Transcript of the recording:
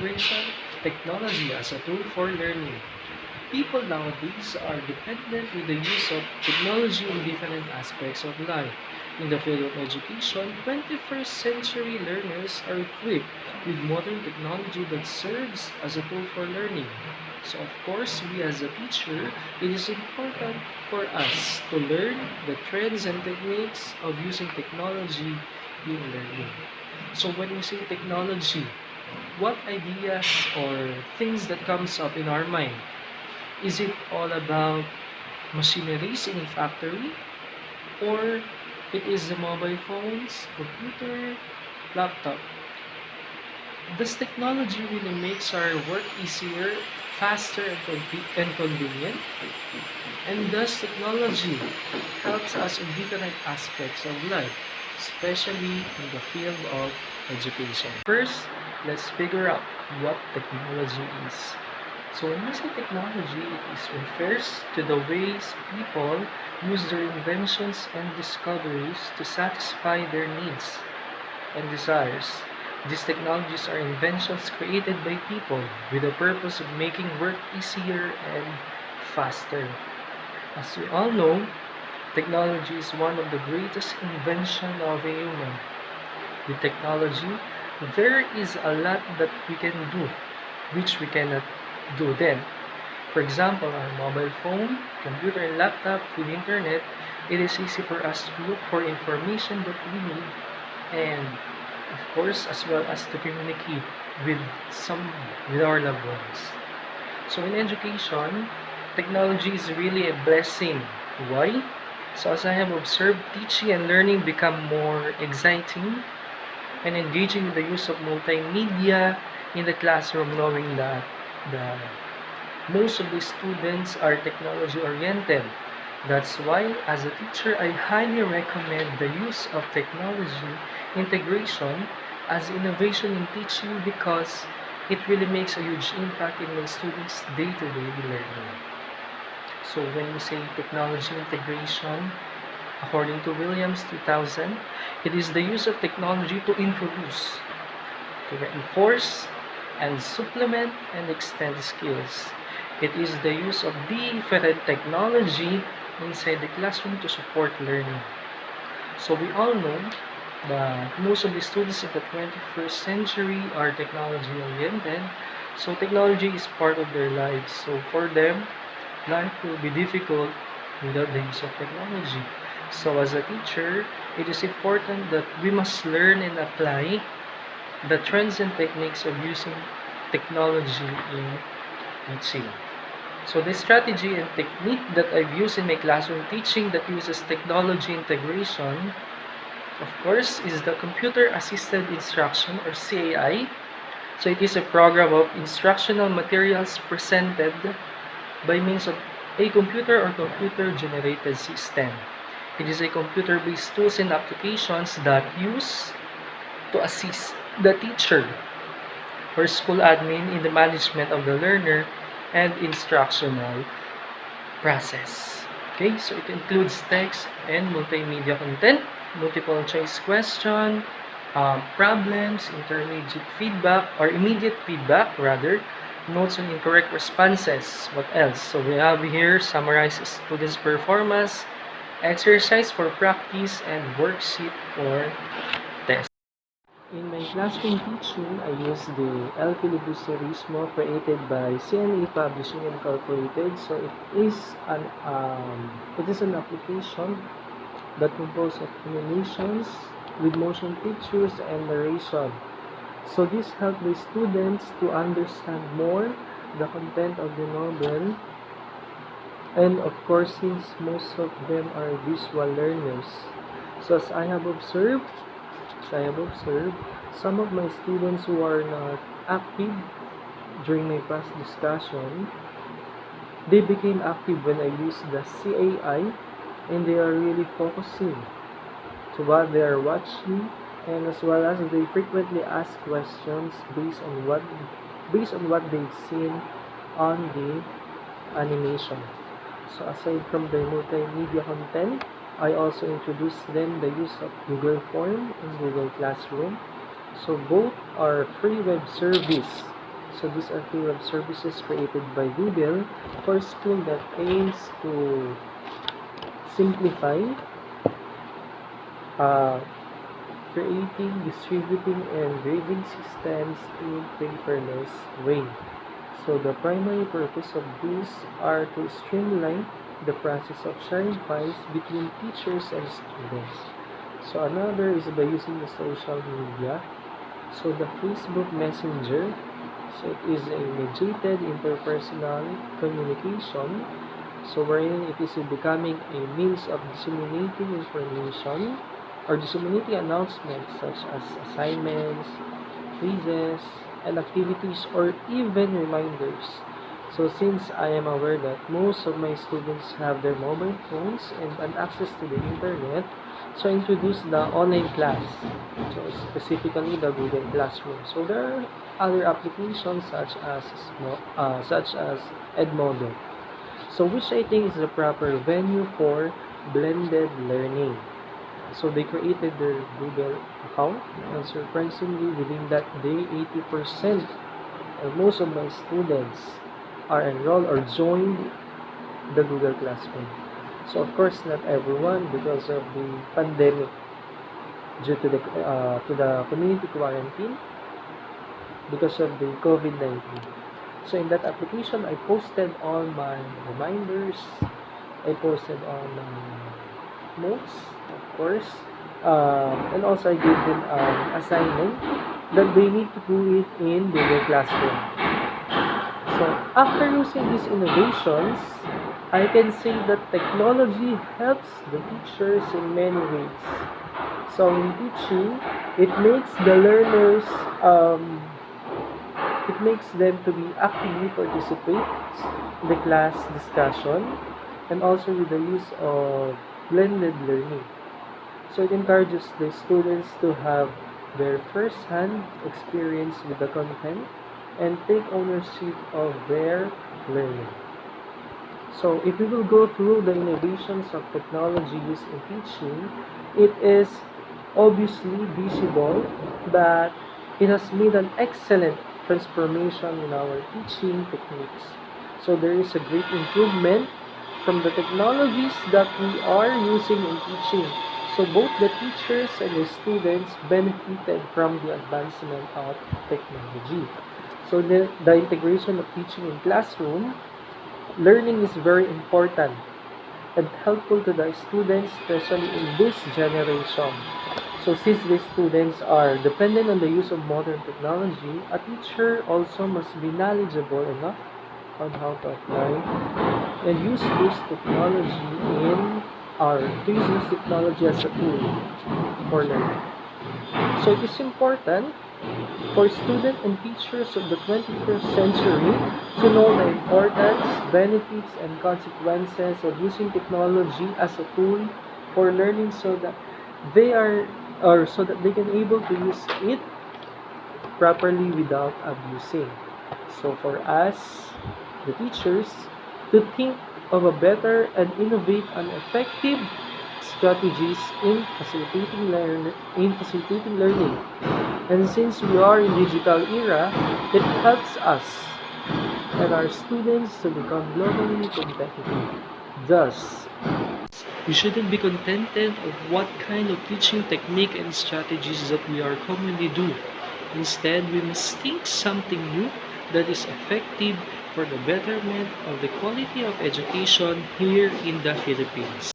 integration, technology as a tool for learning. People nowadays are dependent with the use of technology in different aspects of life. In the field of education, 21st century learners are equipped with modern technology that serves as a tool for learning. So of course, we as a teacher, it is important for us to learn the trends and techniques of using technology in learning. So when we say technology, what ideas or things that comes up in our mind? Is it all about machineries in a factory? Or it is the mobile phones, computer, laptop? Does technology really makes our work easier, faster, and convenient? And does technology helps us in different aspects of life, especially in the field of education? First, let's figure out what technology is. So when we say technology, refers to the ways people use their inventions and discoveries to satisfy their needs and desires. These technologies are inventions created by people with the purpose of making work easier and faster. As we all know, technology is one of the greatest inventions of a human. With technology, there is a lot that we can do, which we cannot do then. For example, our mobile phone, computer, and laptop with internet, it is easy for us to look for information that we need, and of course, as well as to communicate with with our loved ones. So in education, technology is really a blessing. Why? So as I have observed, teaching and learning become more exciting and engaging with the use of multimedia in the classroom, knowing that the most of the students are technology oriented. That's why as a teacher I highly recommend the use of technology integration as innovation in teaching, because it really makes a huge impact in my students' day-to-day learning. So when we say technology integration, according to Williams 2000, it is the use of technology to introduce, to reinforce, and supplement and extend skills. It is the use of different technology inside the classroom to support learning. So we all know that most of the students in the 21st century are technology oriented. So technology is part of their lives. So for them, life will be difficult without the use of technology. So as a teacher, it is important that we must learn and apply the trends and techniques of using technology in teaching. So the strategy and technique that I've used in my classroom teaching that uses technology integration, of course, is the Computer Assisted Instruction, or CAI. So it is a program of instructional materials presented by means of a computer or computer-generated system. It is a computer-based tools and applications that use to assist the teacher or school admin in the management of the learner and instructional process. Okay, so it includes text and multimedia content, multiple choice question, problems, intermediate feedback, or immediate feedback rather, notes on incorrect responses. What else? So we have here summarize students' performance, exercise for practice, and worksheet for test. In my classroom teaching, I use the El Filibusterismo created by CNE Publishing Incorporated. So it is an application that composed of animations with motion pictures and narration. So this helps the students to understand more the content of the novel, and of course since most of them are visual learners. So as I have observed, some of my students who are not active during my past discussion, they became active when I used the CAI, and they are really focusing to what they are watching, and as well as they frequently ask questions based on what they've seen on the animation. So aside from the multimedia content, I also introduced them the use of Google Form and Google Classroom. So both are free web service So these are two web services created by Google for school that aims to simplify uh, creating, distributing, and grading systems in paperless way. So the primary purpose of these are to streamline the process of sharing files between teachers and students. So another is by using the social media. So the Facebook Messenger, so it is a mediated interpersonal communication, so wherein it is becoming a means of disseminating information or disseminating announcements such as assignments, quizzes, and activities, or even reminders. So since I am aware that most of my students have their mobile phones and an access to the internet, so I introduced the online class, so specifically the Google Classroom. So there are other applications such as Edmodo. So which I think is the proper venue for blended learning. So they created their Google account, and surprisingly within that day 80% or most of my students are enrolled or joined the Google Classroom. So of course not everyone because of the pandemic due to the community quarantine because of the COVID-19. So in that application, I posted all my reminders, I posted all my notes, of course, and also I gave them an assignment that they need to do it in Google Classroom. So after using these innovations, I can say that technology helps the teachers in many ways. So in teaching, it makes the learners it makes them to be actively participate in the class discussion and also with the use of blended learning. So it encourages the students to have their first-hand experience with the content and take ownership of their learning. So if we will go through the innovations of technology used in teaching, it is obviously visible that it has made an excellent transformation in our teaching techniques. So there is a great improvement from the technologies that we are using in teaching. So both the teachers and the students benefited from the advancement of technology. So the integration of teaching in classroom, learning is very important and helpful to the students, especially in this generation. So since the students are dependent on the use of modern technology, a teacher also must be knowledgeable enough on how to apply and use this technology to use this technology as a tool for learning. So it is important for students and teachers of the 21st century to know the importance, benefits, and consequences of using technology as a tool for learning so that they can able to use it properly without abusing. So for us, the teachers, to think of a better and innovate and effective strategies in facilitating learning. And since we are in digital era, it helps us and our students to become globally competitive. Thus, we shouldn't be contented of what kind of teaching technique and strategies that we are commonly do. Instead, we must think something new that is effective for the betterment of the quality of education here in the Philippines.